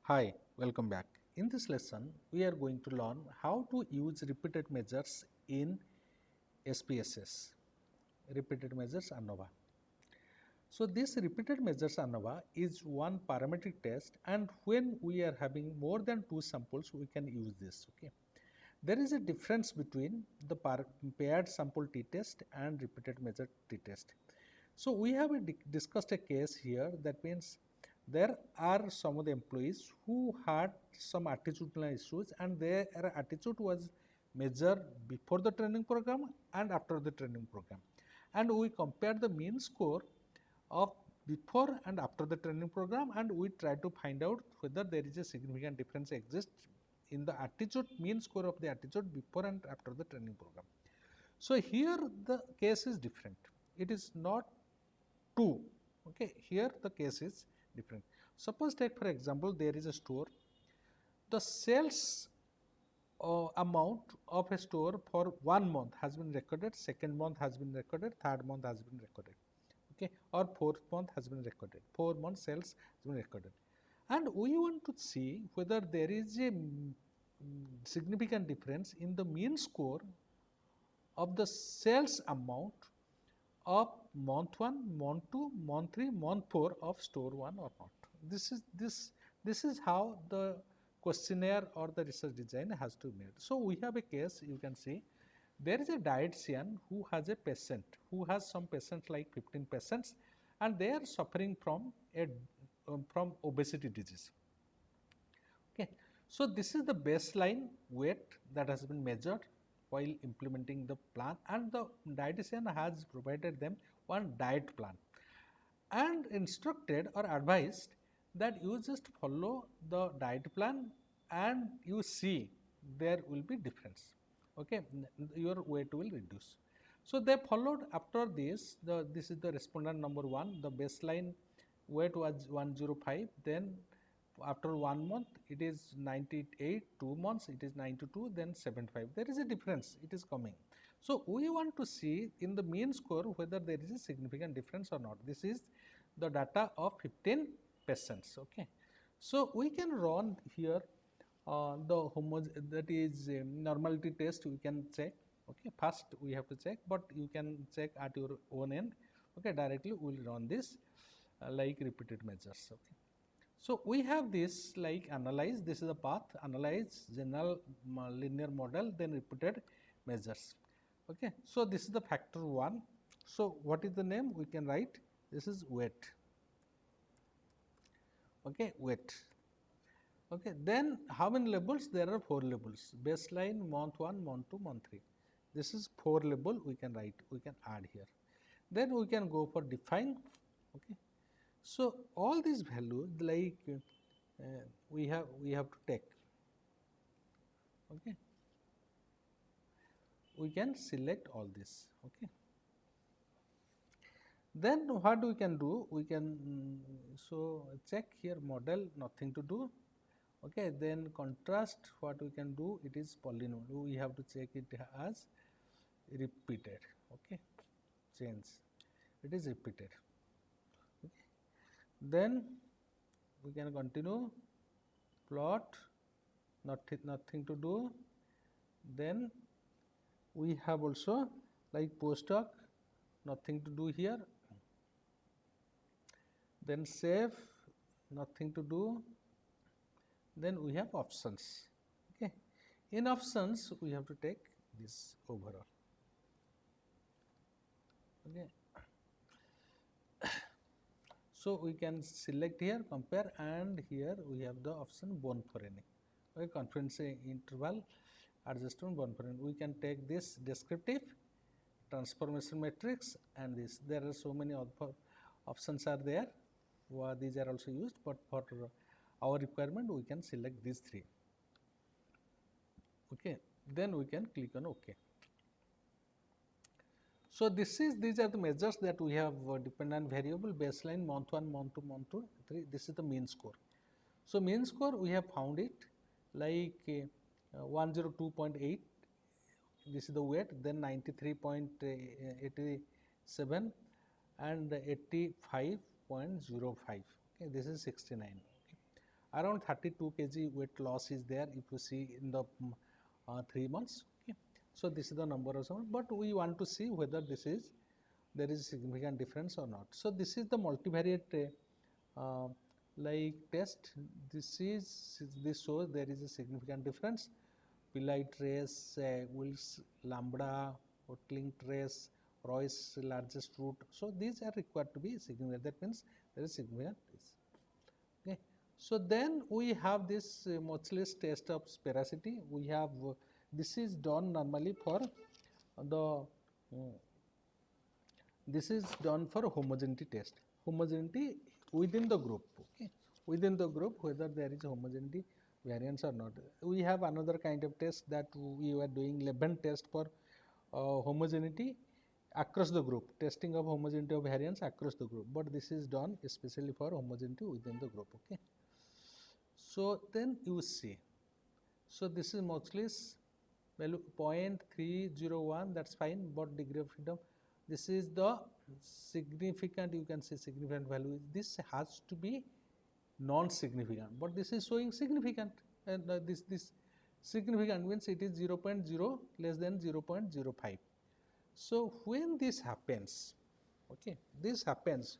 Hi, welcome back. In this lesson, we are going to learn how to use repeated measures in SPSS, repeated measures ANOVA. So, this repeated measures ANOVA is one parametric test, and when we are having more than two samples, we can use this. Okay. There is a difference between the paired sample t-test and repeated measure t-test. So, we have discussed a case here, that means there are some of the employees who had some attitudinal issues and their attitude was measured before the training program and after the training program, and we compare the mean score of before and after the training program, and we try to find out whether there is a significant difference exists in the attitude, mean score of the attitude before and after the training program. So here the case is different. It is not two. Okay, here the case is different. Suppose take for example, there is a store. The sales amount of a store for 1 month has been recorded, second month has been recorded, third month has been recorded. Okay, or fourth month has been recorded. 4 month sales has been recorded, and we want to see whether there is a significant difference in the mean score of the sales amount of month 1, month 2, month 3, month 4 of store 1 or not. This is how the questionnaire or the research design has to be made. So we have a case, you can see there is a dietitian who has a patient, who has some patients like 15 patients, and they are suffering from a from obesity disease. Okay, so this is the baseline weight that has been measured while implementing the plan, and the dietitian has provided them one diet plan and instructed or advised that you just follow the diet plan and you see there will be difference. Okay, your weight will reduce. So they followed. After this, this is the respondent number 1, the baseline weight was 105, then after 1 month it is 98, 2 months it is 92, then 75. There is a difference, it is coming. So we want to see in the mean score whether there is a significant difference or not. This is the data of 15 patients. Okay, so we can run here that is normality test. We can check. Okay, first we have to check, but you can check at your own end. Okay, directly we will run this like repeated measures. Okay, so we have this like analyze, this is the path, analyze, general linear model, then repeated measures. Okay, so this is the factor 1. So what is the name? We can write this is weight. Okay, weight. Okay, then how many labels? There are 4 labels: baseline, month 1, month 2, month 3. This is 4 label we can write, we can add here. Then we can go for define. Okay, so all these values like we have to take. Okay, we can select all this. Okay, then what we can do? We can so check here model, nothing to do. Okay, then contrast, what we can do, it is polynomial. We have to check it as repeated. Okay, change, it is repeated. Okay, then we can continue, plot, nothing to do. Then we have also like postdoc, nothing to do here. Then save, nothing to do. Then we have options. Okay, in options we have to take this overall. Okay, so we can select here, compare, and here we have the option bone for any. Okay, confidence interval adjustment bone for any. We can take this descriptive, transformation matrix, and this. There are so many other options are there. These are also used, but for our requirement we can select these 3. Okay, then we can click on OK. So these are the measures that we have dependent variable, baseline, month 1, month 2, month 2, 3. This is the mean score. So mean score we have found it like 102.8. This is the weight. Then 93.87 and 85.05. Okay, this is 69. Okay. around 32 kg weight loss is there if you see in the 3 months. Okay. So this is the number of someone, but we want to see whether there is significant difference or not. So this is the multivariate uh, like test. This shows there is a significant difference. Pillai trace, Wills lambda, Hotling trace, Roy's largest root. So these are required to be significant. That means there is significant. Okay. So then we have this Mochlis test of sphericity. We have this is done normally for the this is done for homogeneity test. Homogeneity within the group. Okay, within the group whether there is homogeneity variance or not. We have another kind of test that we were doing Leben test for homogeneity across the group, testing of homogeneity of variance across the group. But this is done especially for homogeneity within the group. Okay. So then you see. So this is Mochlis value 0.301, that's fine, but degree of freedom, this is the significant, you can say significant value. This has to be non-significant, but this is showing significant, and this significant means it is 0.0 less than 0.05. So when this happens, okay, this happens,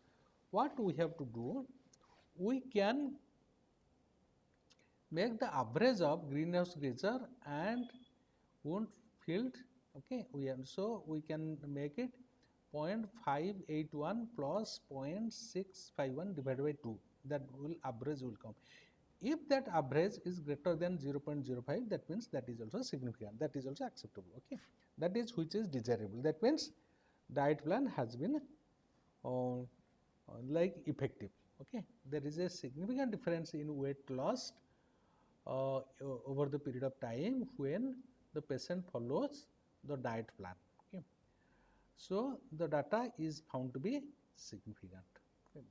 what we have to do, we can make the average of greenhouse gaser and wound field. Okay, so we can make it 0.581 plus 0.651 divided by 2, that will average will come. If that average is greater than 0.05, that means that is also significant, that is also acceptable. Okay, that is which is desirable, that means diet plan has been like effective. Okay, there is a significant difference in weight loss over the period of time when the patient follows the diet plan. Okay. So the data is found to be significant. Okay,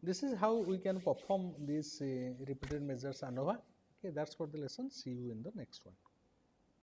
this is how we can perform these repeated measures ANOVA. Okay, that's for the lesson. See you in the next one.